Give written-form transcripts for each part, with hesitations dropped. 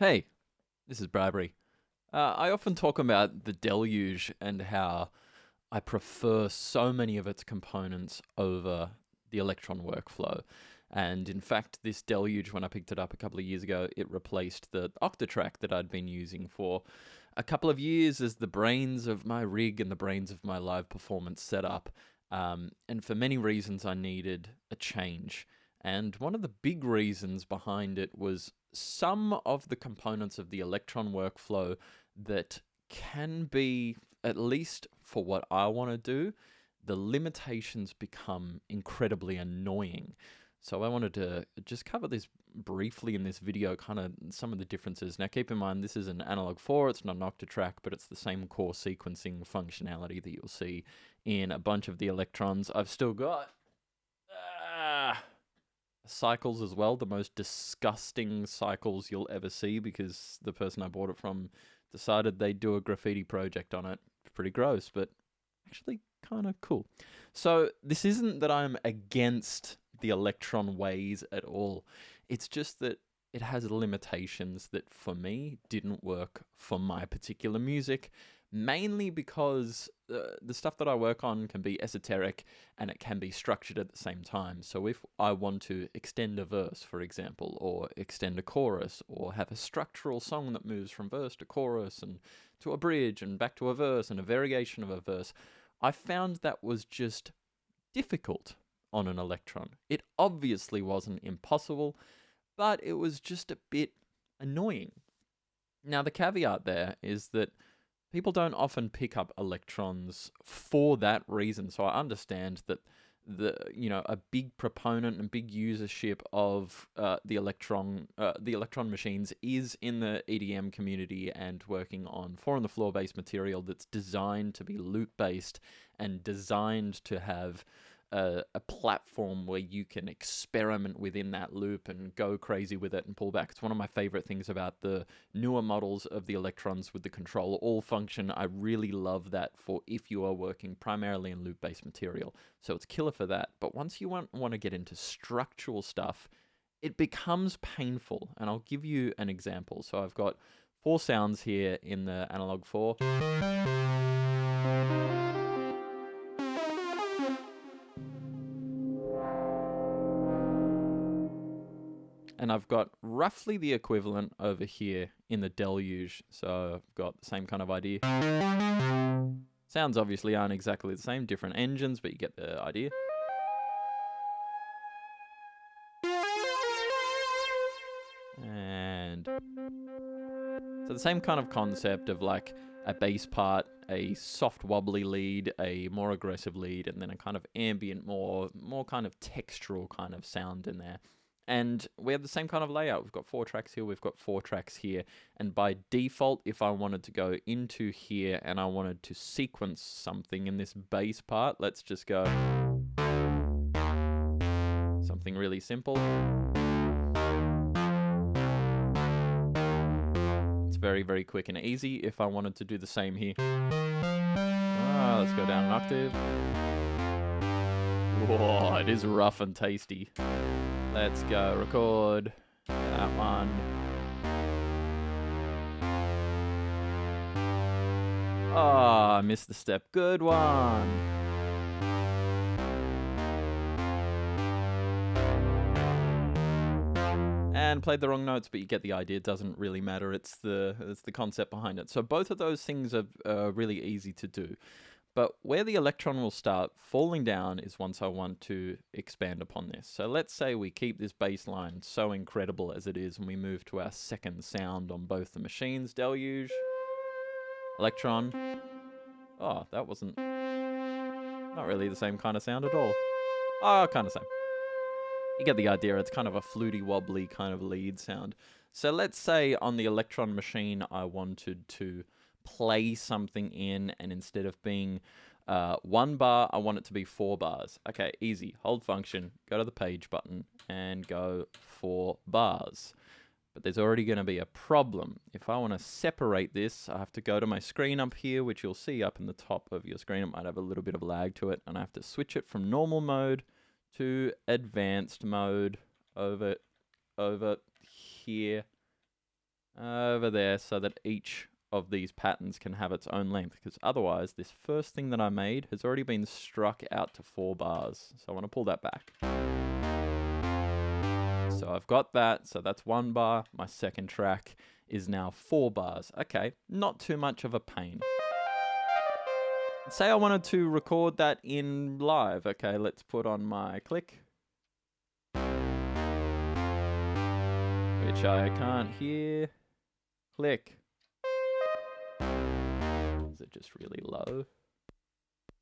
Hey, this is Bradbury. I often talk about the Deluge and how I prefer so many of its components over the Electron workflow. And in fact, this Deluge, when I picked it up a couple of years ago, it replaced the Octatrack that I'd been using for a couple of years as the brains of my rig and the brains of my live performance setup. And for many reasons, I needed a change. And one of the big reasons behind it was some of the components of the Electron workflow that can be, at least for what I want to do, the limitations become incredibly annoying. So I wanted to just cover this briefly in this video, kind of some of the differences. Now keep in mind, this is an analog 4, it's not an octatrack, but it's the same core sequencing functionality that you'll see in a bunch of the Electrons. I've still got cycles as well, the most disgusting cycles you'll ever see, because the person I bought it from decided they'd do a graffiti project on it. Pretty gross, but actually kind of cool. So this isn't that I'm against the Electron ways at all. It's just that it has limitations that for me didn't work for my particular music, mainly because the stuff that I work on can be esoteric and it can be structured at the same time. So if I want to extend a verse, for example, or extend a chorus, or have a structural song that moves from verse to chorus and to a bridge and back to a verse and a variation of a verse, I found that was just difficult on an Electron. It obviously wasn't impossible, but it was just a bit annoying. Now, the caveat there is that people don't often pick up Electrons for that reason. So I understand that a big proponent and big usership of the Electron machines is in the EDM community and working on 4 on the floor based material that's designed to be loop based and designed to have a platform where you can experiment within that loop and go crazy with it and pull back. It's one of my favorite things about the newer models of the Electrons with the control all function. I really love that for if you are working primarily in loop-based material. So it's killer for that. But once you want to get into structural stuff, it becomes painful. And I'll give you an example. So I've got 4 sounds here in the analog 4. And I've got roughly the equivalent over here in the Deluge. So I've got the same kind of idea. Sounds obviously aren't exactly the same, different engines, but you get the idea. And so the same kind of concept of like a bass part, a soft wobbly lead, a more aggressive lead, and then a kind of ambient, more kind of textural kind of sound in there. And we have the same kind of layout. We've got 4 tracks here, we've got 4 tracks here. And by default, if I wanted to go into here and I wanted to sequence something in this bass part, let's just go something really simple. It's very, very quick and easy. If I wanted to do the same here, let's go down an octave. Whoa, it is rough and tasty. Let's go record that one. Oh, I missed the step. Good one. And played the wrong notes, but you get the idea. It doesn't really matter. It's the concept behind it. So both of those things are really easy to do. But where the Electron will start falling down is once I want to expand upon this. So let's say we keep this bass line so incredible as it is, and we move to our second sound on both the machines, Deluge, Electron. Oh, that wasn't not really the same kind of sound at all. Oh, kind of same. You get the idea. It's kind of a fluty, wobbly kind of lead sound. So let's say on the Electron machine, I wanted to play something in, and instead of being 1 bar, I want it to be 4 bars. Okay, easy. Hold function, go to the page button, and go 4 bars. But there's already going to be a problem. If I want to separate this, I have to go to my screen up here, which you'll see up in the top of your screen. It might have a little bit of lag to it, and I have to switch it from normal mode to advanced mode over here. over there so that each of these patterns can have its own length, because otherwise this first thing that I made has already been struck out to 4 bars. So I want to pull that back. So I've got that, so that's 1 bar. My second track is now 4 bars. Okay, not too much of a pain. Say I wanted to record that in live. Okay, let's put on my click, which I can't hear. Click. Is it just really low?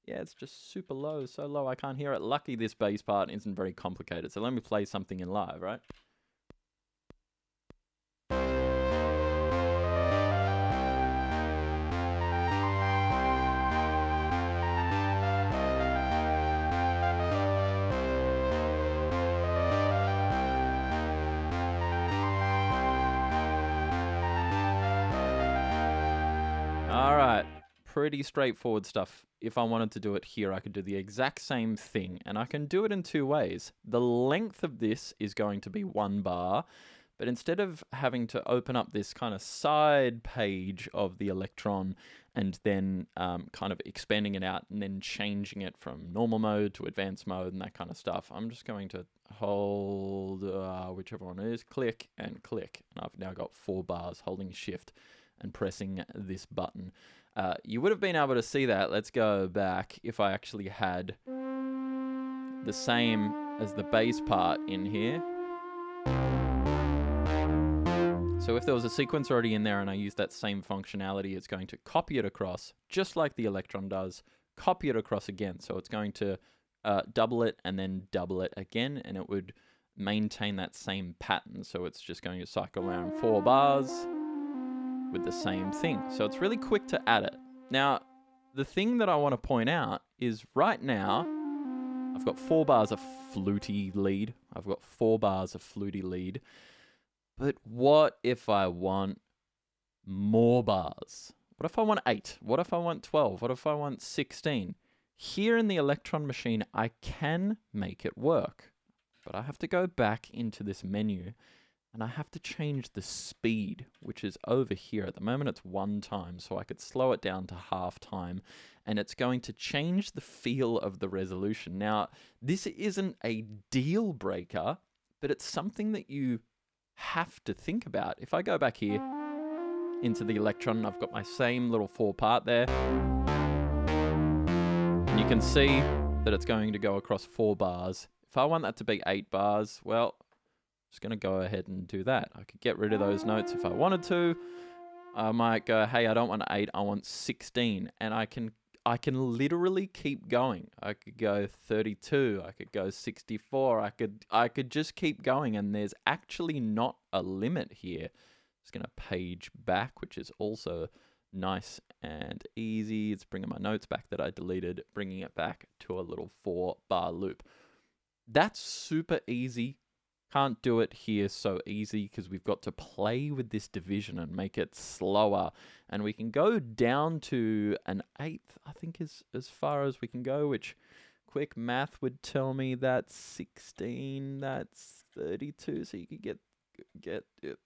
Yeah, it's just super low, so low I can't hear it. Lucky this bass part isn't very complicated. So let me play something in live, right? All right, pretty straightforward stuff. If I wanted to do it here, I could do the exact same thing, and I can do it in 2 ways. The length of this is going to be 1 bar, but instead of having to open up this kind of side page of the Electron and then kind of expanding it out and then changing it from normal mode to advanced mode and that kind of stuff, I'm just going to hold whichever one it is, click and click, and I've now got 4 bars holding shift and pressing this button. You would have been able to see that. Let's go back if I actually had the same as the bass part in here. So if there was a sequence already in there and I use that same functionality, it's going to copy it across, just like the Electron does, copy it across again. So it's going to double it and then double it again, and it would maintain that same pattern. So it's just going to cycle around 4 bars with the same thing. So it's really quick to add it. Now, the thing that I want to point out is right now, I've got 4 bars of fluty lead. I've got 4 bars of fluty lead. But what if I want more bars? What if I want 8? What if I want 12? What if I want 16? Here in the Electron machine, I can make it work. But I have to go back into this menu and I have to change the speed, which is over here. At the moment, it's 1 time, so I could slow it down to half time, and it's going to change the feel of the resolution. Now, this isn't a deal breaker, but it's something that you have to think about. If I go back here into the Electron, I've got my same little 4 part there. And you can see that it's going to go across 4 bars. If I want that to be 8 bars, well, just going to go ahead and do that. I could get rid of those notes if I wanted to. I might go, hey, I don't want 8, I want 16. And I can literally keep going. I could go 32, I could go 64, I could just keep going, and there's actually not a limit here. Just going to page back, which is also nice and easy. It's bringing my notes back that I deleted, bringing it back to a little 4 bar loop. That's super easy. Can't do it here so easy because we've got to play with this division and make it slower. And we can go down to an 1/8, I think is as far as we can go, which quick math would tell me that's 16, that's 32. So you could get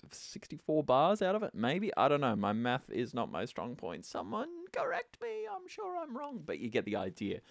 64 bars out of it, maybe. I don't know. My math is not my strong point. Someone correct me. I'm sure I'm wrong, but you get the idea.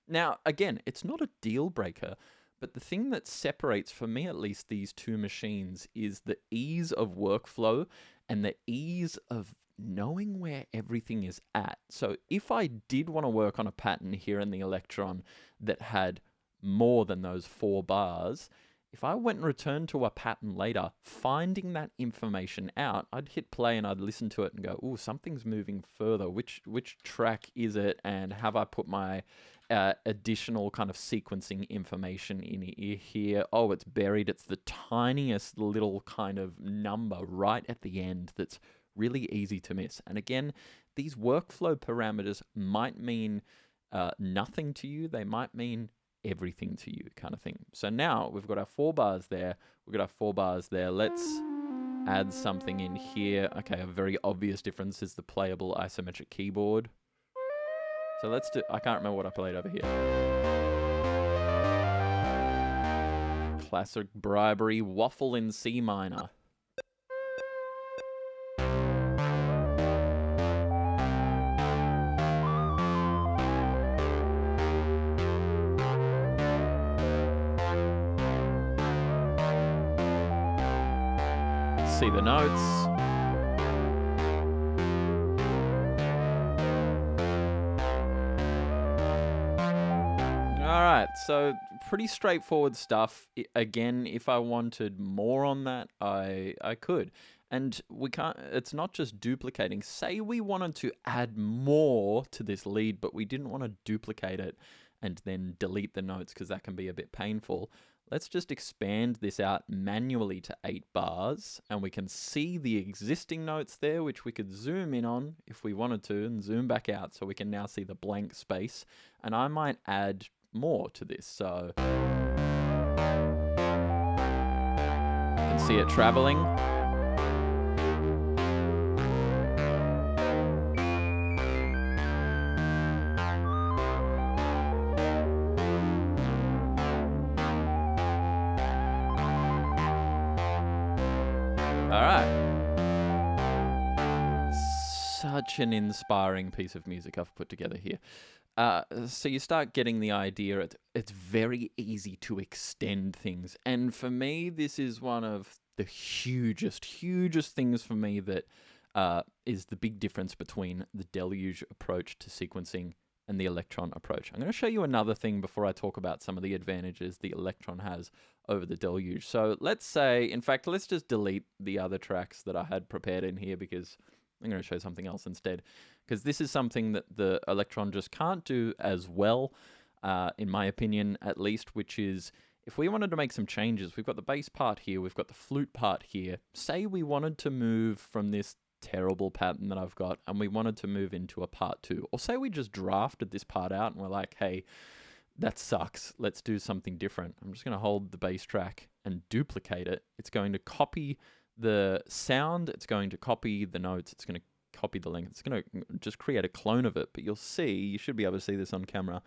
Now, again, it's not a deal breaker. But the thing that separates, for me at least, these 2 machines is the ease of workflow and the ease of knowing where everything is at. So if I did want to work on a pattern here in the Electron that had more than those 4 bars, if I went and returned to a pattern later, finding that information out, I'd hit play and I'd listen to it and go, oh, something's moving further. Which track is it? And have I put my additional kind of sequencing information in here? Oh, it's buried. It's the tiniest little kind of number right at the end that's really easy to miss. And again, these workflow parameters might mean nothing to you. They might mean everything to you, kind of thing. So now we've got our 4 bars there. We've got our 4 bars there. Let's add something in here. Okay, a very obvious difference is the playable isometric keyboard. So let's do, I can't remember what I played over here. Classic bribery, waffle in C minor. see the notes. Alright, so pretty straightforward stuff. Again, if I wanted more on that, I could. And we can't, it's not just duplicating. Say we wanted to add more to this lead, but we didn't want to duplicate it and then delete the notes because that can be a bit painful. Let's just expand this out manually to 8 bars, and we can see the existing notes there, which we could zoom in on if we wanted to, and zoom back out so we can now see the blank space. And I might add more to this, so you can see it traveling. All right. Such an inspiring piece of music I've put together here. So you start getting the idea. It's very easy to extend things. And for me, this is one of the hugest things for me that is the big difference between the Deluge approach to sequencing and the Electron approach. I'm going to show you another thing before I talk about some of the advantages the Electron has over the Deluge. So let's say, in fact, let's just delete the other tracks that I had prepared in here because I'm going to show something else instead. Because this is something that the Electron just can't do as well, in my opinion at least, which is if we wanted to make some changes, we've got the bass part here, we've got the flute part here. Say we wanted to move from this terrible pattern that I've got and we wanted to move into a part 2, or say we just drafted this part out and we're like, hey, that sucks, let's do something different. I'm just going to hold the bass track and duplicate it. It's going to copy the sound, it's going to copy the notes, it's going to copy the length, it's going to just create a clone of it. But you'll see, you should be able to see this on camera,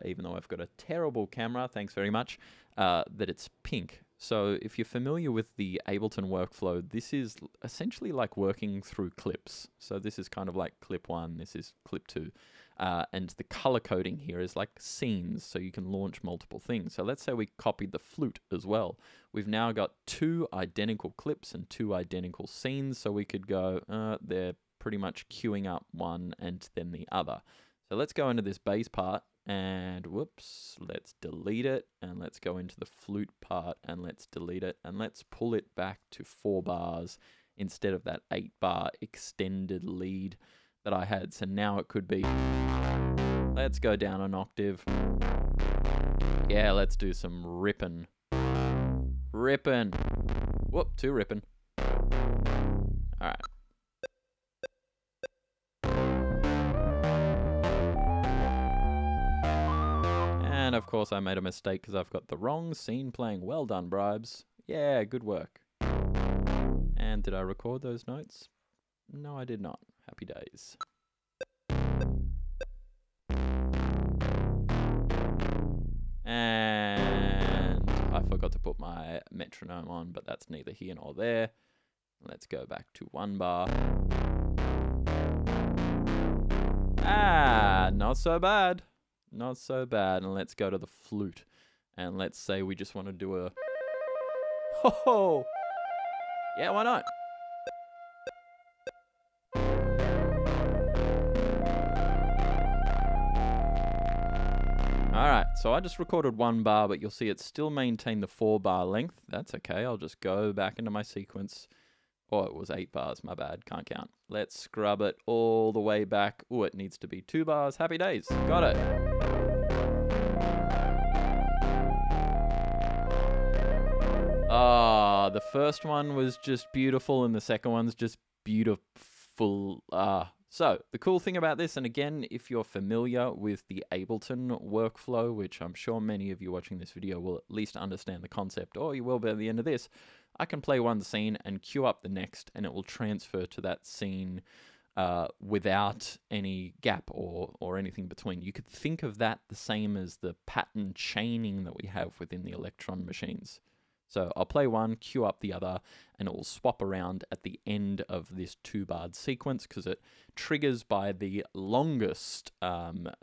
even though I've got a terrible camera, thanks very much, that it's pink. So if you're familiar with the Ableton workflow, this is essentially like working through clips. So this is kind of like clip 1, this is clip 2. And the color coding here is like scenes, so you can launch multiple things. So let's say we copied the flute as well. We've now got 2 identical clips and 2 identical scenes, so we could go, they're pretty much queuing up one and then the other. So let's go into this bass part, and whoops, let's delete it, and let's go into the flute part, and let's delete it, and let's pull it back to 4 bars instead of that 8-bar extended lead that I had. So now it could be, let's go down an octave. Yeah, let's do some ripping. Whoop, 2 ripping. All right. And of course I made a mistake because I've got the wrong scene playing. Well done, Bribes. Yeah, good work. And did I record those notes? No, I did not. Happy days. And I forgot to put my metronome on, but that's neither here nor there. Let's go back to 1 bar. Ah, not so bad. Not so bad. And let's go to the flute. And let's say we just want to do a... Ho-ho! Yeah, why not? Alright, so I just recorded 1 bar, but you'll see it still maintained the 4-bar length. That's okay, I'll just go back into my sequence. Oh, it was 8 bars, my bad, can't count. Let's scrub it all the way back. Oh, it needs to be 2 bars. Happy days, got it. Ah, the first one was just beautiful and the second one's just beautiful. So the cool thing about this, and again, if you're familiar with the Ableton workflow, which I'm sure many of you watching this video will at least understand the concept, or you will by the end of this, I can play one scene and queue up the next, and it will transfer to that scene without any gap or anything between. You could think of that the same as the pattern chaining that we have within the Electron machines. So I'll play one, queue up the other, and it will swap around at the end of this 2-barred sequence because it triggers by the longest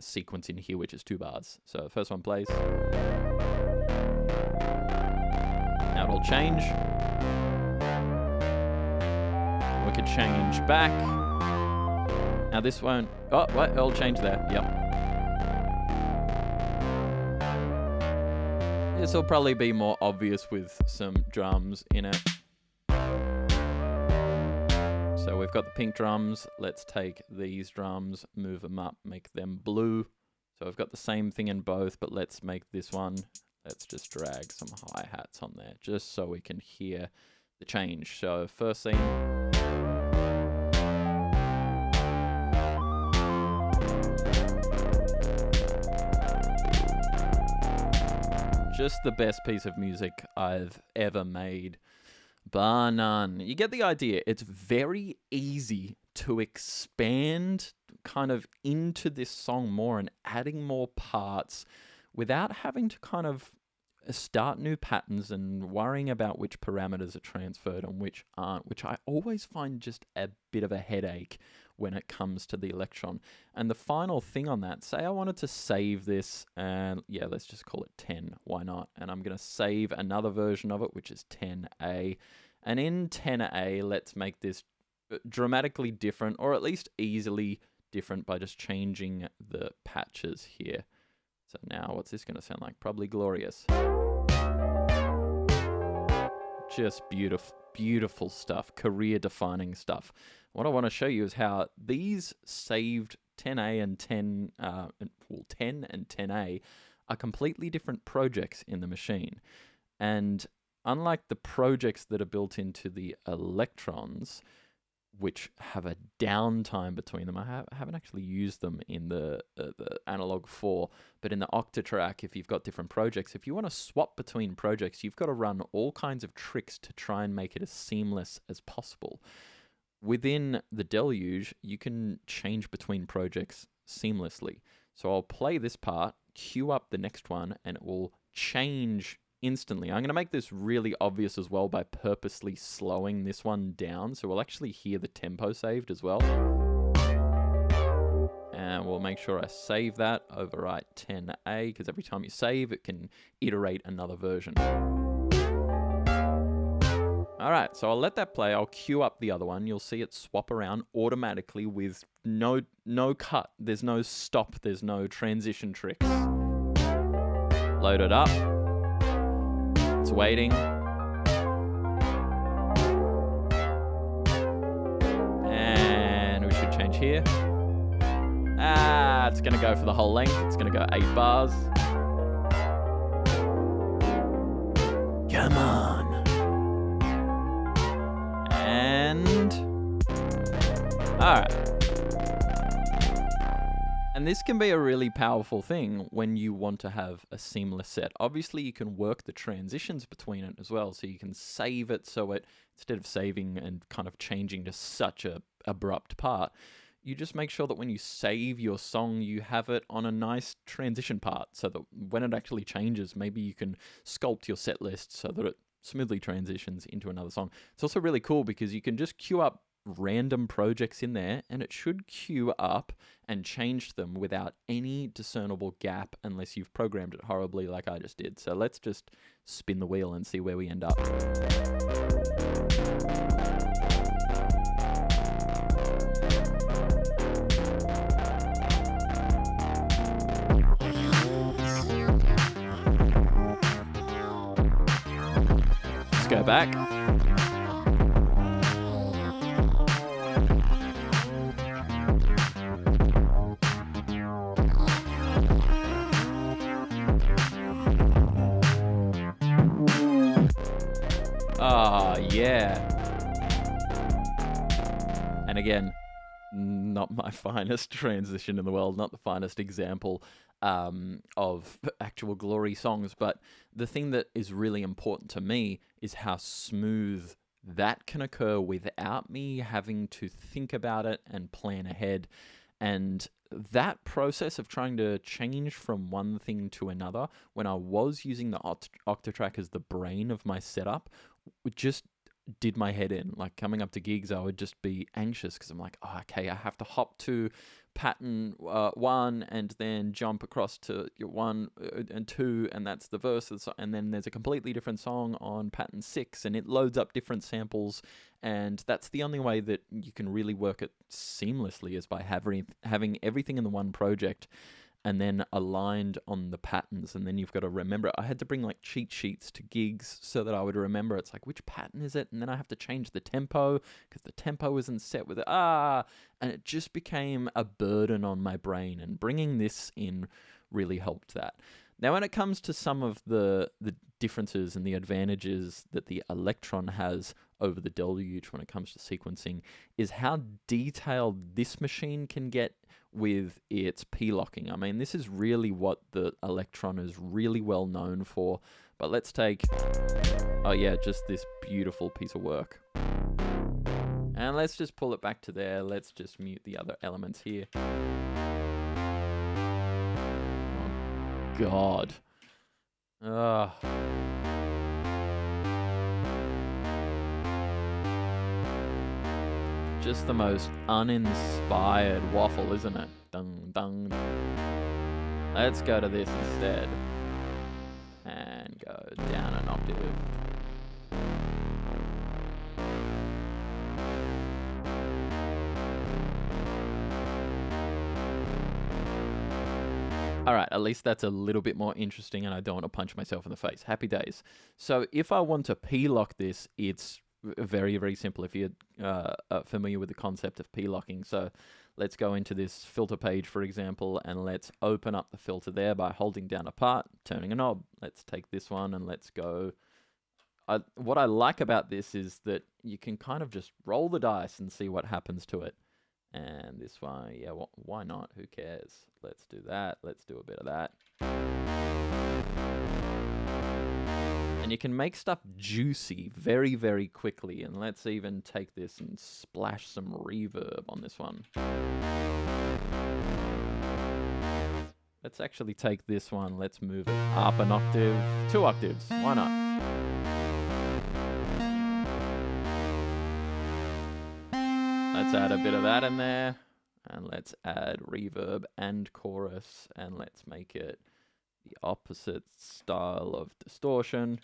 sequence in here, which is 2 bars. So first one plays. Now it'll change. we could change back. Now this won't... Oh, what? It'll change there. Yep. This will probably be more obvious with some drums in it. So we've got the pink drums. Let's take these drums, move them up, make them blue. So I've got the same thing in both, but let's make this one. Let's just drag some hi-hats on there just so we can hear the change. So first thing. Just the best piece of music I've ever made. Bar none. You get the idea. It's very easy to expand kind of into this song more and adding more parts without having to kind of start new patterns and worrying about which parameters are transferred and which aren't, which I always find just a bit of a headache when it comes to the Electron. And the final thing on that, say I wanted to save this, and yeah, let's just call it 10, why not? And I'm going to save another version of it, which is 10A. And in 10A, let's make this dramatically different, or at least easily different by just changing the patches here. So now what's this going to sound like? Probably glorious. Just beautiful, beautiful stuff, career-defining stuff. What I want to show you is how these saved 10A and 10 and 10A are completely different projects in the machine. And unlike the projects that are built into the Electrons, which have a downtime between them. I haven't actually used them in the Analog 4, but in the Octatrack, if you've got different projects, if you want to swap between projects, you've got to run all kinds of tricks to try and make it as seamless as possible. Within the Deluge, you can change between projects seamlessly. So I'll play this part, cue up the next one, and it will change instantly. I'm going to make this really obvious as well by purposely slowing this one down, so we'll actually hear the tempo saved as well. And we'll make sure I save that, overwrite 10A, because every time you save, it can iterate another version. Alright, so I'll let that play, I'll cue up the other one, you'll see it swap around automatically with no cut, there's no stop, there's no transition tricks. Load it up. It's waiting. And we should change here. It's going to go for the whole length. It's going to go 8 bars. Come on. And... alright. And this can be a really powerful thing when you want to have a seamless set. Obviously, you can work the transitions between it as well, so you can save it so it, instead of saving and kind of changing to such a abrupt part, you just make sure that when you save your song, you have it on a nice transition part, so that when it actually changes, maybe you can sculpt your set list so that it smoothly transitions into another song. It's also really cool because you can just queue up random projects in there and it should queue up and change them without any discernible gap unless you've programmed it horribly like I just did. So let's just spin the wheel and see where we end up. Let's go back. Yeah. And again, not my finest transition in the world, not the finest example of actual glory songs, but the thing that is really important to me is how smooth that can occur without me having to think about it and plan ahead. And that process of trying to change from one thing to another, when I was using the Octatrack as the brain of my setup, just did my head in. Like coming up to gigs, I would just be anxious because I'm like, oh, okay, I have to hop to pattern 1 and then jump across to your 1 and 2, and that's the verse, and then there's a completely different song on pattern 6, and it loads up different samples, and that's the only way that you can really work it seamlessly is by having everything in the one project and then aligned on the patterns, and then you've got to remember it. I had to bring like cheat sheets to gigs so that I would remember it's like, which pattern is it? And then I have to change the tempo because the tempo isn't set with it. And it just became a burden on my brain, and bringing this in really helped that. Now, when it comes to some of the differences and the advantages that the Electron has over the Deluge when it comes to sequencing is how detailed this machine can get with its p-locking. I mean, this is really what the Electron is really well known for. But let's take, oh yeah, just this beautiful piece of work. And let's just pull it back to there. Let's just mute the other elements here. Oh, God. Ugh. Just the most uninspired waffle, isn't it? Dung, dung. Let's go to this instead. And go down an octave. Alright, at least that's a little bit more interesting and I don't want to punch myself in the face. Happy days. So if I want to p-lock this, it's very, very simple if you're familiar with the concept of p-locking. So let's go into this filter page, for example, and let's open up the filter there by holding down a part, turning a knob. Let's take this one and let's go. What I like about this is that you can kind of just roll the dice and see what happens to it. And this one, yeah, why not? Who cares? Let's do that. Let's do a bit of that. And you can make stuff juicy very, very quickly. And let's even take this and splash some reverb on this one. Let's actually take this one. Let's move it up an octave, 2 octaves. Why not? Let's add a bit of that in there. And let's add reverb and chorus. And let's make it the opposite style of distortion.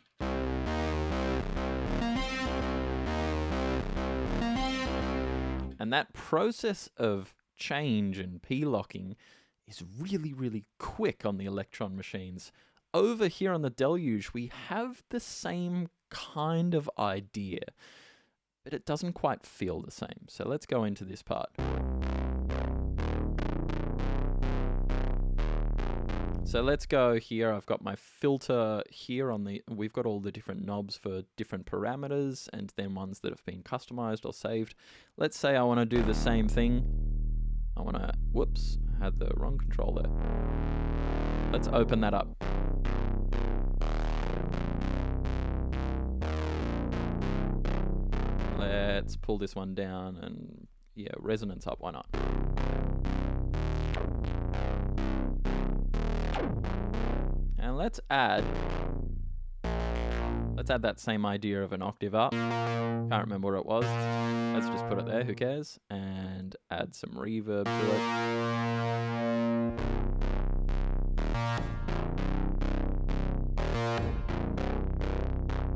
And that process of change and p-locking is really, really quick on the Electron machines. Over here on the Deluge, we have the same kind of idea, but it doesn't quite feel the same. So let's go into this part. So let's go here. I've got my filter here on the, we've got all the different knobs for different parameters and then ones that have been customized or saved. Let's say I want to do the same thing. I want to, whoops, had the wrong control there. Let's open that up. Let's pull this one down and yeah, resonance up, why not? And let's add that same idea of an octave up. Can't remember what it was. Let's just put it there, who cares? And add some reverb to it.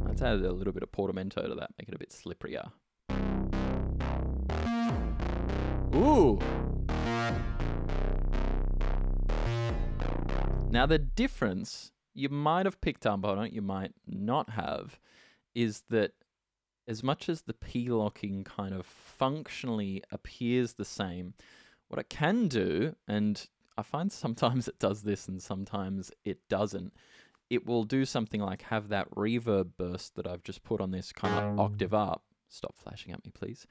Let's add a little bit of portamento to that, make it a bit slipperier. Ooh! Now the difference, you might have picked up on it, you might not have, is that as much as the p-locking kind of functionally appears the same, what it can do, and I find sometimes it does this and sometimes it doesn't, it will do something like have that reverb burst that I've just put on this kind of octave up. Stop flashing at me, please.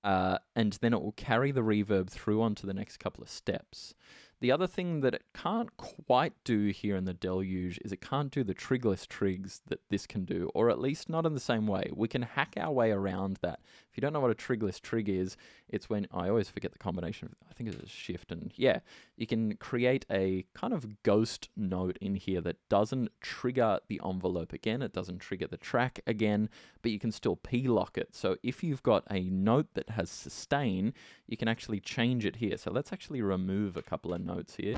And then it will carry the reverb through onto the next couple of steps. The other thing that it can't quite do here in the Deluge is it can't do the trigless trigs that this can do, or at least not in the same way. We can hack our way around that. If you don't know what a trigless trig is, it's when, I always forget the combination, I think it's a shift and yeah, you can create a kind of ghost note in here that doesn't trigger the envelope again, it doesn't trigger the track again, but you can still P-lock it. So if you've got a note that has sustain, you can actually change it here. So let's actually remove a couple of notes here.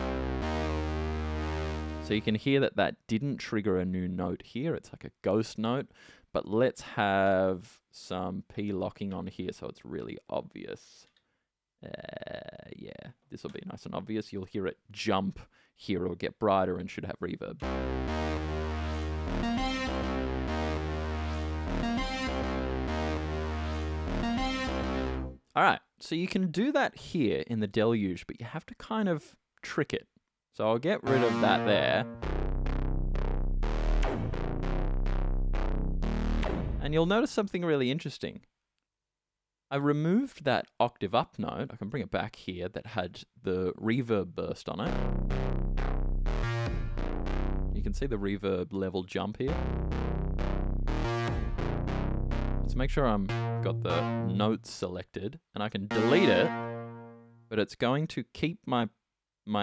So you can hear that that didn't trigger a new note here. It's like a ghost note, but let's have some P-locking on here so it's really obvious. Yeah, this will be nice and obvious. You'll hear it jump here. It'll get brighter and should have reverb. All right, so you can do that here in the Deluge, but you have to kind of trick it. So I'll get rid of that there. And you'll notice something really interesting. I removed that octave up note, I can bring it back here, that had the reverb burst on it. You can see the reverb level jump here. Let's make sure I'm got the notes selected, and I can delete it, but it's going to keep my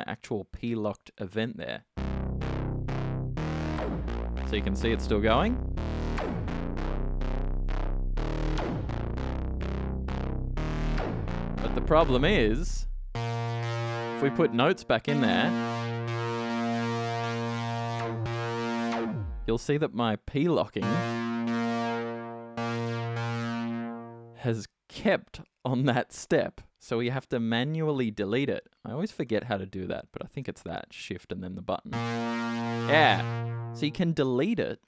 actual P-locked event there. So you can see it's still going. But the problem is, if we put notes back in there, you'll see that my P-locking has kept on that step. So we have to manually delete it. I always forget how to do that, but I think it's that shift and then the button. Yeah. So you can delete it,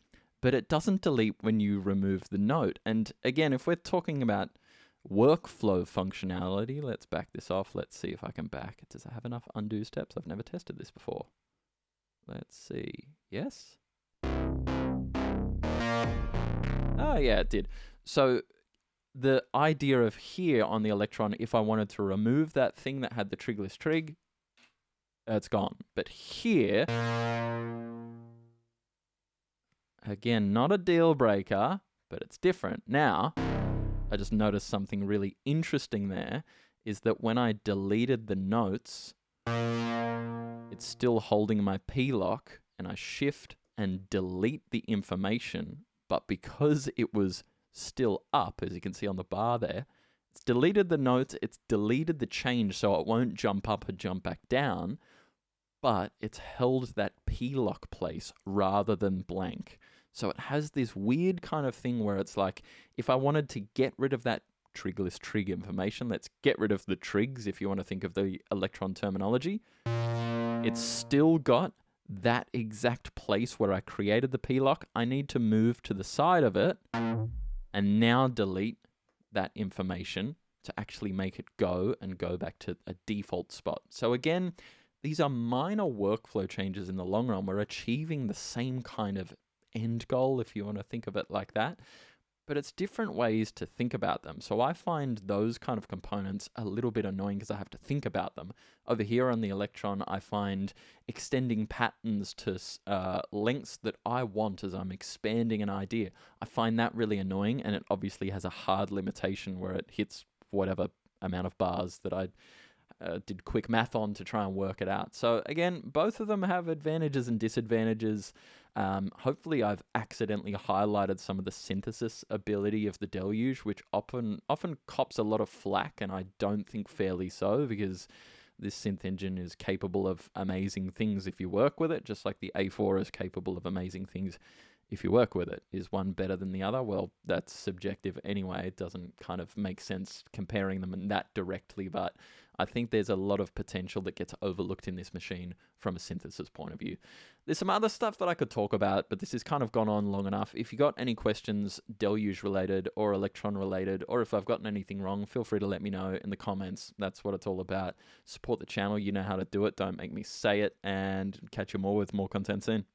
but it doesn't delete when you remove the note. And again, if we're talking about workflow functionality, let's back this off. Let's see if I can back it. Does it have enough undo steps? I've never tested this before. Let's see. Yes? Oh yeah, it did. So the idea of here on the Electron, if I wanted to remove that thing that had the trigless trig, it's gone. But here, again, not a deal breaker, but it's different. Now, I just noticed something really interesting there, is that when I deleted the notes, it's still holding my P-lock, and I shift and delete the information, but because it was still up, as you can see on the bar there, it's deleted the notes, it's deleted the change so it won't jump up and jump back down, but it's held that P-lock place rather than blank. So it has this weird kind of thing where it's like, if I wanted to get rid of that trigless trig information, let's get rid of the trigs if you want to think of the Electron terminology, it's still got that exact place where I created the P-lock. I need to move to the side of it and now delete that information to actually make it go and go back to a default spot. So again, these are minor workflow changes in the long run. We're achieving the same kind of end goal, if you want to think of it like that, but it's different ways to think about them. So I find those kind of components a little bit annoying because I have to think about them. Over here on the Electron, I find extending patterns to lengths that I want as I'm expanding an idea. I find that really annoying, and it obviously has a hard limitation where it hits whatever amount of bars that I did quick math on to try and work it out. So again, both of them have advantages and disadvantages. Hopefully I've accidentally highlighted some of the synthesis ability of the Deluge, which often cops a lot of flack, and I don't think fairly so, because this synth engine is capable of amazing things if you work with it, just like the A4 is capable of amazing things if you work with it. Is one better than the other? Well, that's subjective anyway. It doesn't kind of make sense comparing them that directly, but I think there's a lot of potential that gets overlooked in this machine from a synthesis point of view. There's some other stuff that I could talk about, but this has kind of gone on long enough. If you got any questions, Deluge related or Electron related, or if I've gotten anything wrong, feel free to let me know in the comments. That's what it's all about. Support the channel. You know how to do it. Don't make me say it, and catch you more with more content soon.